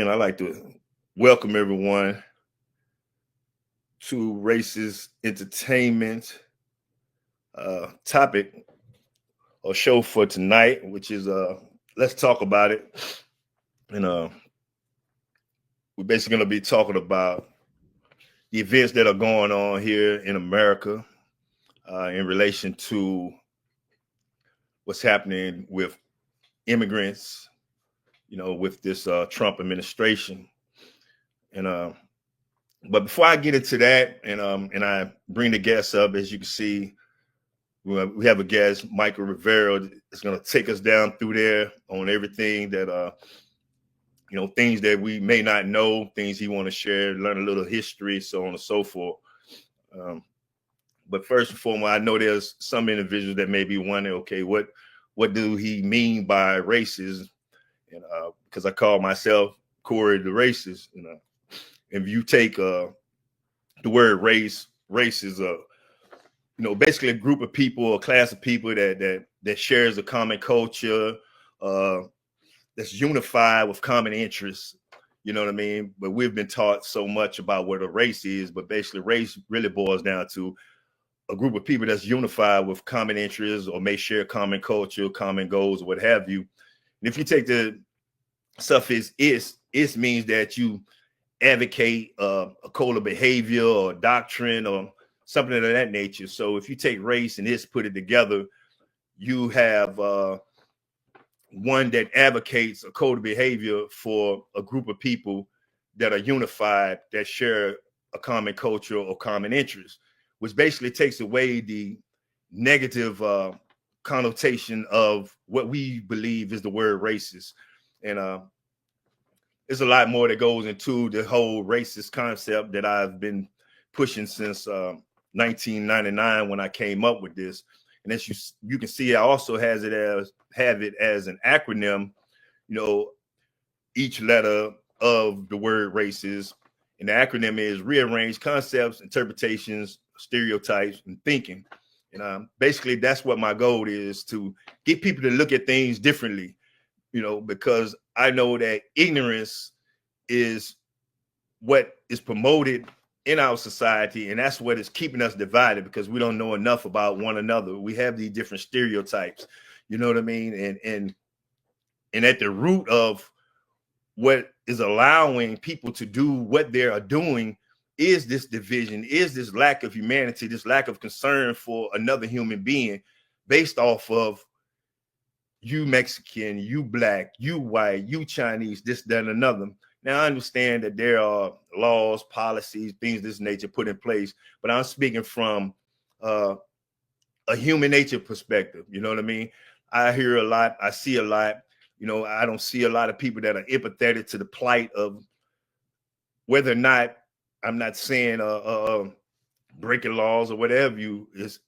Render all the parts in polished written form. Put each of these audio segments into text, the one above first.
again, I'd like to welcome everyone to Racist Entertainment topic or show for tonight, which is let's talk about it. And we're basically going to be talking about the events that are going on here in America in relation to what's happening with immigrants, with this Trump administration. And but before I get into that, and I bring the guests up, as you can see, we have a guest, Michael Rivera, is going to take us down through there on everything that things that we may not know, things he want to share, learn a little history, so on and so forth. But first and foremost, I know there's some individuals that may be wondering, okay, what do he mean by racist? And because I call myself Corey the racist, if you take the word race is basically a group of people, a class of people that shares a common culture, that's unified with common interests. You know what I mean? But we've been taught so much about what a race is, but basically race really boils down to a group of people that's unified with common interests or may share common culture, common goals, or what have you. And if you take the suffix is means that you advocate a code of behavior or doctrine or something of that nature. So if you take race and put it together, you have one that advocates a code of behavior for a group of people that are unified, that share a common culture or common interest, which basically takes away the negative connotation of what we believe is the word racist. And there's a lot more that goes into the whole racist concept that I've been pushing since 1999 when I came up with this. And as you can see, I also have it as an acronym, each letter of the word racist. And the acronym is rearrange concepts, interpretations, stereotypes, and thinking. And basically that's what my goal is, to get people to look at things differently, because I know that ignorance is what is promoted in our society, and that's what is keeping us divided, because we don't know enough about one another. We have these different stereotypes, you know what I mean? And at the root of what is allowing people to do what they are doing is this division, is this lack of humanity, this lack of concern for another human being based off of you Mexican, you black, you white, you Chinese, this, that, and another. Now, I understand that there are laws, policies, things of this nature put in place, but I'm speaking from a human nature perspective. You know what I mean? I hear a lot. I see a lot. I don't see a lot of people that are empathetic to the plight of whether or not, I'm not saying breaking laws or whatever it's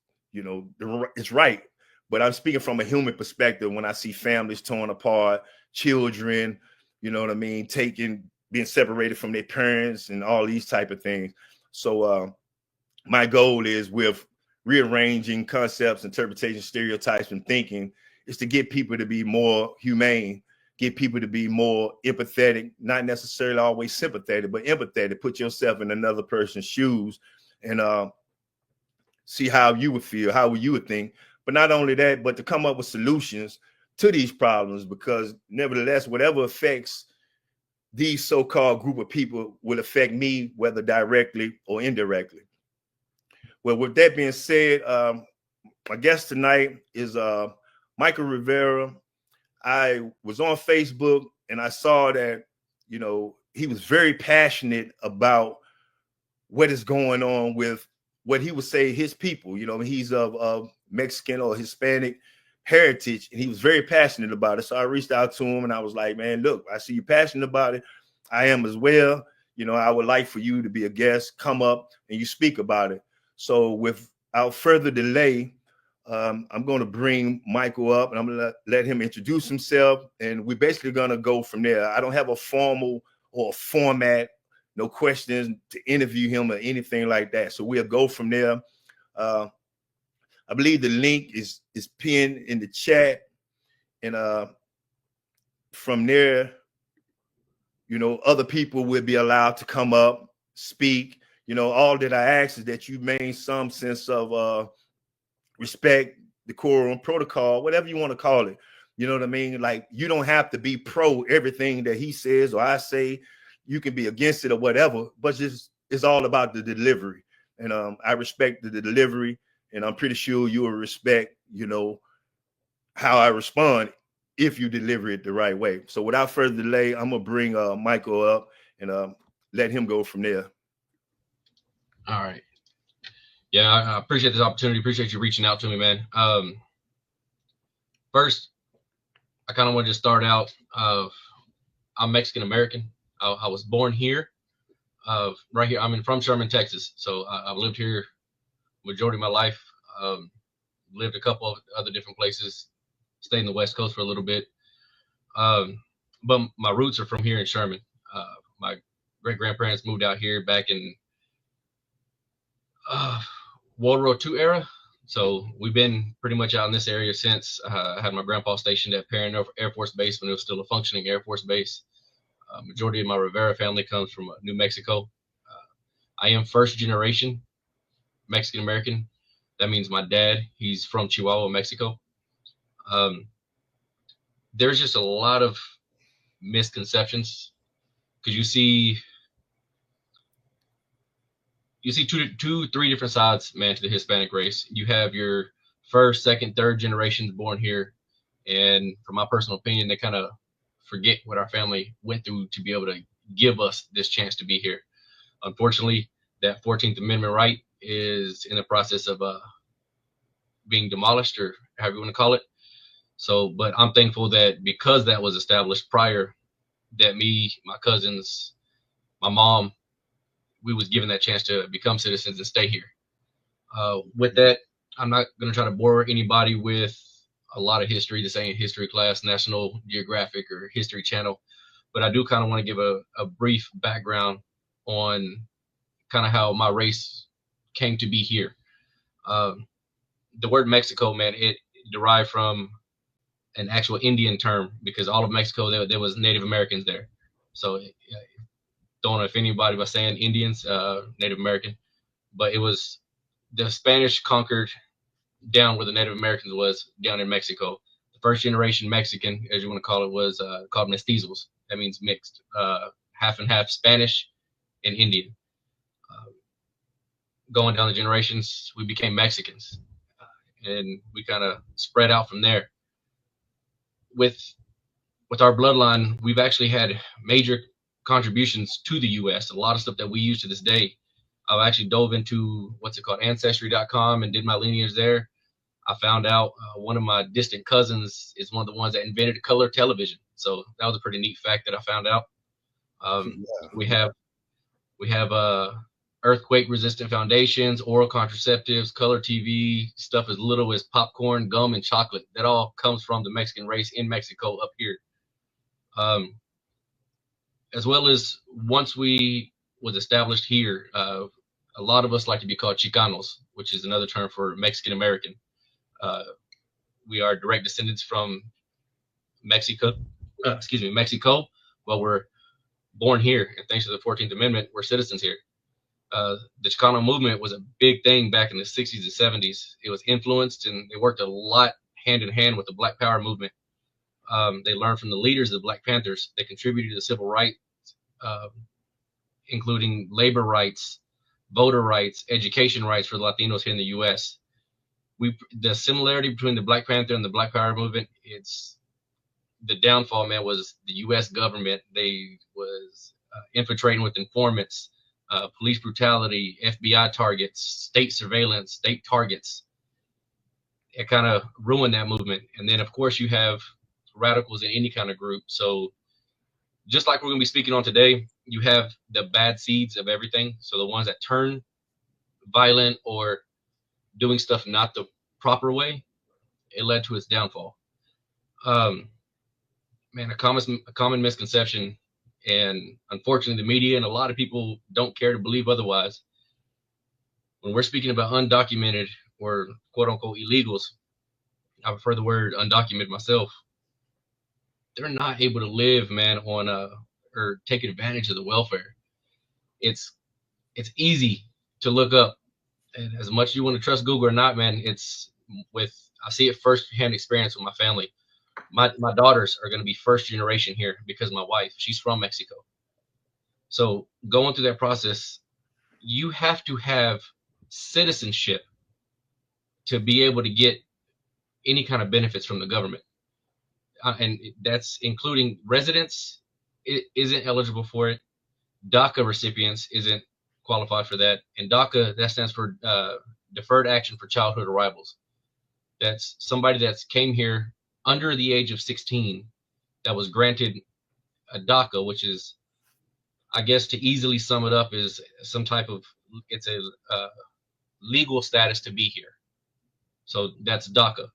right. But I'm speaking from a human perspective when I see families torn apart, children, you know what I mean, being separated from their parents and all these type of things. So my goal is, with rearranging concepts, interpretation, stereotypes, and thinking, is to get people to be more humane, get people to be more empathetic, not necessarily always sympathetic, but empathetic. Put yourself in another person's shoes and see how you would feel, how you would think. But not only that, but to come up with solutions to these problems, because nevertheless, whatever affects these so-called group of people will affect me, whether directly or indirectly. Well, with that being said, my guest tonight is Michael Rivera. I was on Facebook and I saw that, he was very passionate about what is going on with what he would say his people. He's of Mexican or Hispanic heritage, and he was very passionate about it. So I reached out to him and I was like, man, look, I see you passionate about it. I am as well. I would like for you to be a guest, come up and you speak about it. So without further delay, I'm going to bring Michael up and I'm going to let him introduce himself. And we're basically going to go from there. I don't have a formal or a format, no questions to interview him or anything like that. So we'll go from there. I believe the link is pinned in the chat. And from there, other people will be allowed to come up, speak. All that I ask is that you maintain some sense of respect, decorum, protocol, whatever you want to call it. You know what I mean? Like, you don't have to be pro everything that he says or I say. You can be against it or whatever, but just it's all about the delivery. And I respect the delivery, and I'm pretty sure you will respect, how I respond if you deliver it the right way. So without further delay, I'm gonna bring Michael up and let him go from there. All right. Yeah, I appreciate this opportunity. Appreciate you reaching out to me, man. First, I kind of wanted to start out. I'm Mexican American. I was born here, right here. From Sherman, Texas. So I've lived here majority of my life. Lived a couple of other different places. Stayed in the West Coast for a little bit. But my roots are from here in Sherman. My great grandparents moved out here back in World War II era. So we've been pretty much out in this area since. I had my grandpa stationed at Perrin Air Force Base when it was still a functioning Air Force base. Majority of my Rivera family comes from New Mexico. I am first generation Mexican American. That means my dad, he's from Chihuahua, Mexico. There's just a lot of misconceptions because you see three different sides, man, to the Hispanic race. You have your first, second, third generations born here, and from my personal opinion, they kind of forget what our family went through to be able to give us this chance to be here. Unfortunately, that 14th Amendment right is in the process of being demolished, or however you want to call it. So, but I'm thankful that because that was established prior, that me, my cousins, my mom, we was given that chance to become citizens and stay here. With that, I'm not going to try to bore anybody with a lot of history. This ain't history class, National Geographic or History Channel, but I do kind of want to give a brief background on kind of how my race came to be here. The word Mexico, man, it derived from an actual Indian term because all of Mexico, there was Native Americans there. So don't know if anybody was saying Indians, Native American, but it was the Spanish conquered down where the Native Americans was down in Mexico. The first generation Mexican, as you want to call it, was called mestizos. That means mixed, half and half Spanish and Indian. Going down the generations, we became Mexicans, and we kind of spread out from there. With our bloodline, we've actually had major contributions to the U.S. A lot of stuff that we use to this day. I've actually dove into Ancestry.com and did my lineage there. I found out one of my distant cousins is one of the ones that invented color television. So that was a pretty neat fact that I found out. We have earthquake resistant foundations, oral contraceptives, color TV, stuff as little as popcorn, gum, and chocolate. That all comes from the Mexican race in Mexico up here. As well as once we was established here, a lot of us like to be called Chicanos, which is another term for Mexican American. We are direct descendants from Mexico, but we're born here, and thanks to the 14th Amendment, we're citizens here. The Chicano movement was a big thing back in the 60s and 70s. It was influenced, and they worked a lot hand in hand with the Black Power movement. They learned from the leaders of the Black Panthers. They contributed to civil rights, including labor rights, voter rights, education rights for the Latinos here in the U.S. The similarity between the Black Panther and the Black Power movement, it's the downfall, man, was the U.S. government. They was infiltrating with informants, police brutality, FBI targets, state surveillance, state targets. It kind of ruined that movement. And then, of course, you have radicals in any kind of group. So just like we're going to be speaking on today, you have the bad seeds of everything. So the ones that turn violent or doing stuff not the proper way, it led to its downfall. Man, a common misconception, and unfortunately the media and a lot of people don't care to believe otherwise. When we're speaking about undocumented or quote unquote illegals, I prefer the word undocumented myself. They're not able to live, man, on or take advantage of the welfare. It's easy to look up, and as much as you want to trust Google or not, man, I see it firsthand experience with my family. My daughters are going to be first generation here because my wife, she's from Mexico. So going through that process, you have to have citizenship to be able to get any kind of benefits from the government. And that's including residents isn't eligible for it. DACA recipients isn't qualified for that. And DACA, that stands for Deferred Action for Childhood Arrivals. That's somebody that's came here under the age of 16 that was granted a DACA, which is, I guess, to easily sum it up, is some type of, it's a legal status to be here. So that's DACA.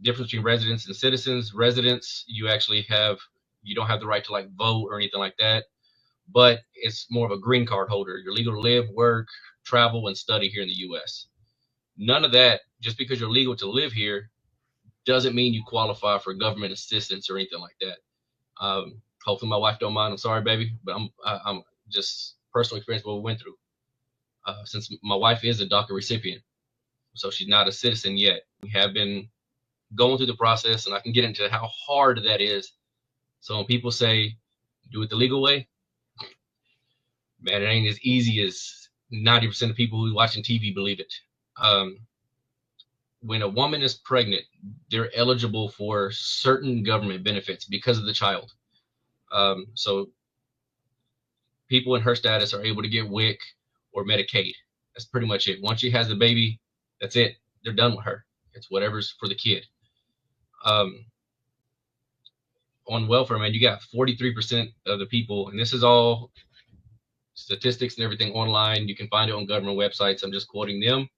Difference between residents and citizens. Residents, you don't have the right to like vote or anything like that, but it's more of a green card holder. You're legal to live, work, travel, and study here in the U.S. None of that, just because you're legal to live here, doesn't mean you qualify for government assistance or anything like that. Hopefully my wife don't mind. I'm sorry, baby, but I'm just personal experience what we went through. Since my wife is a DACA recipient, so she's not a citizen yet. We have been going through the process, and I can get into how hard that is. So when people say do it the legal way, man, it ain't as easy as 90% of people who watching TV believe it. When a woman is pregnant, they're eligible for certain government benefits because of the child. So people in her status are able to get WIC or Medicaid. That's pretty much it. Once she has the baby, that's it. They're done with her. It's whatever's for the kid. On welfare, man, you got 43% of the people, and this is all statistics and everything online. You can find it on government websites. I'm just quoting them.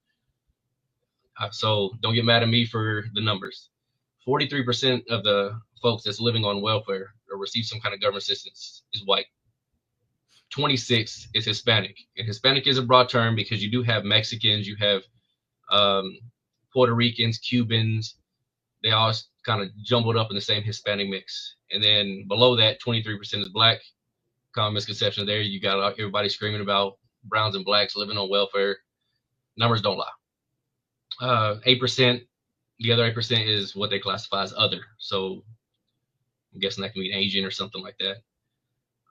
So don't get mad at me for the numbers. 43% of the folks that's living on welfare or receive some kind of government assistance is white. 26 is Hispanic. And Hispanic is a broad term because you do have Mexicans, you have Puerto Ricans, Cubans. They all kind of jumbled up in the same Hispanic mix. And then below that, 23% is black. Common misconception there. You got everybody screaming about browns and blacks living on welfare. Numbers don't lie. 8%, the other 8% is what they classify as other. So I'm guessing that can be Asian or something like that.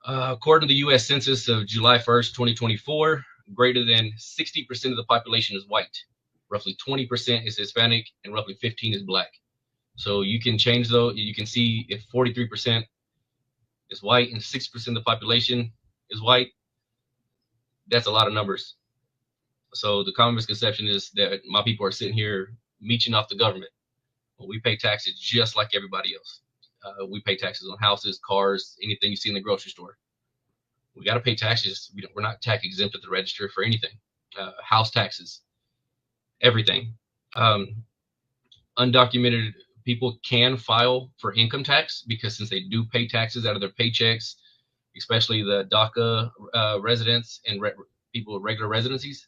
According to the U.S. Census of July 1st, 2024, greater than 60% of the population is white. Roughly 20% is Hispanic, and roughly 15% is black. So you can change though. You can see if 43% is white and 6% of the population is white. That's a lot of numbers. So the common misconception is that my people are sitting here meeching off the government. Well, we pay taxes just like everybody else. We pay taxes on houses, cars, anything you see in the grocery store. We got to pay taxes. We're not tax exempt at the register for anything. House taxes, everything. Undocumented people can file for income tax because since they do pay taxes out of their paychecks, especially the DACA residents and people with regular residencies,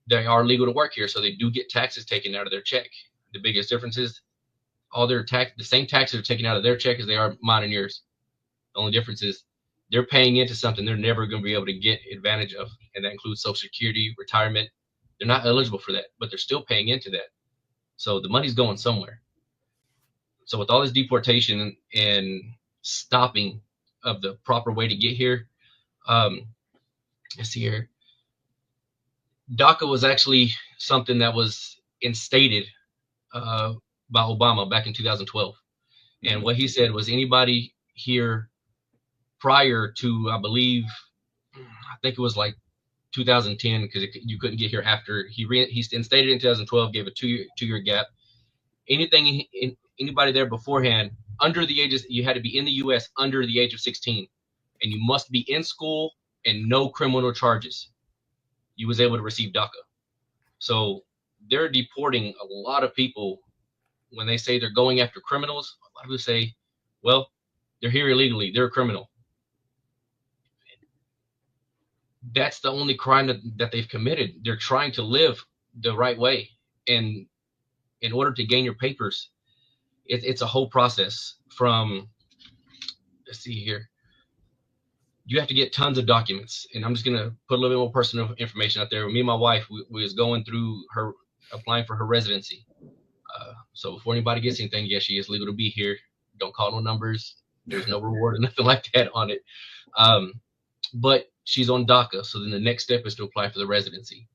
they are legal to work here, so they do get taxes taken out of their check. The biggest difference is the same taxes are taken out of their check as they are mine and yours. The only difference is they're paying into something they're never going to be able to get advantage of, and that includes Social Security, retirement. They're not eligible for that, but they're still paying into that. So the money's going somewhere. So with all this deportation and stopping of the proper way to get here, let's see here. DACA was actually something that was instated by Obama back in 2012. And what he said was anybody here prior to, I think it was like 2010, because you couldn't get here after he instated it in 2012, gave a two-year gap. Anybody there beforehand, under the ages, you had to be in the U.S. under the age of 16, and you must be in school and no criminal charges. You was able to receive DACA. So they're deporting a lot of people. When they say they're going after criminals, a lot of people say, well, they're here illegally. They're a criminal. That's the only crime that they've committed. They're trying to live the right way. And in order to gain your papers, it's a whole process from, let's see here. you have to get tons of documents. And I'm just going to put a little bit more personal information out there. Me and my wife, we was going through her applying for her residency. So before anybody gets anything, yes, she is legal to be here. Don't call no numbers. There's no reward or nothing like that on it. But she's on DACA. So then the next step is to apply for the residency.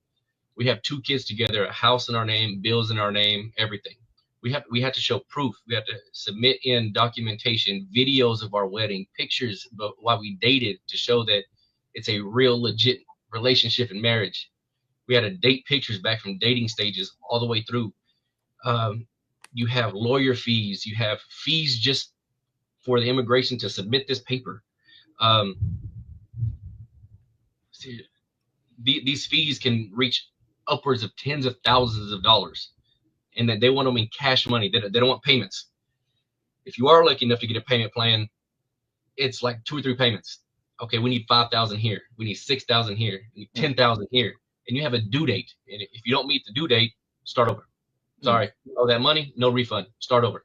We have 2 kids together, a house in our name, bills in our name, everything. We have to show proof. We have to submit in documentation, videos of our wedding, pictures of while we dated to show that it's a real legit relationship and marriage. We had to date pictures back from dating stages all the way through. You have lawyer fees. You have fees just for the immigration to submit this paper. These fees can reach upwards of tens of thousands of dollars, and that they want them in cash money. They don't want payments. If you are lucky enough to get a payment plan, it's like 2 or 3 payments. Okay, we need 5,000 here. We need 6,000 here. We need 10,000 here. And you have a due date. And if you don't meet the due date, start over. Sorry, you owe that money, no refund. Start over.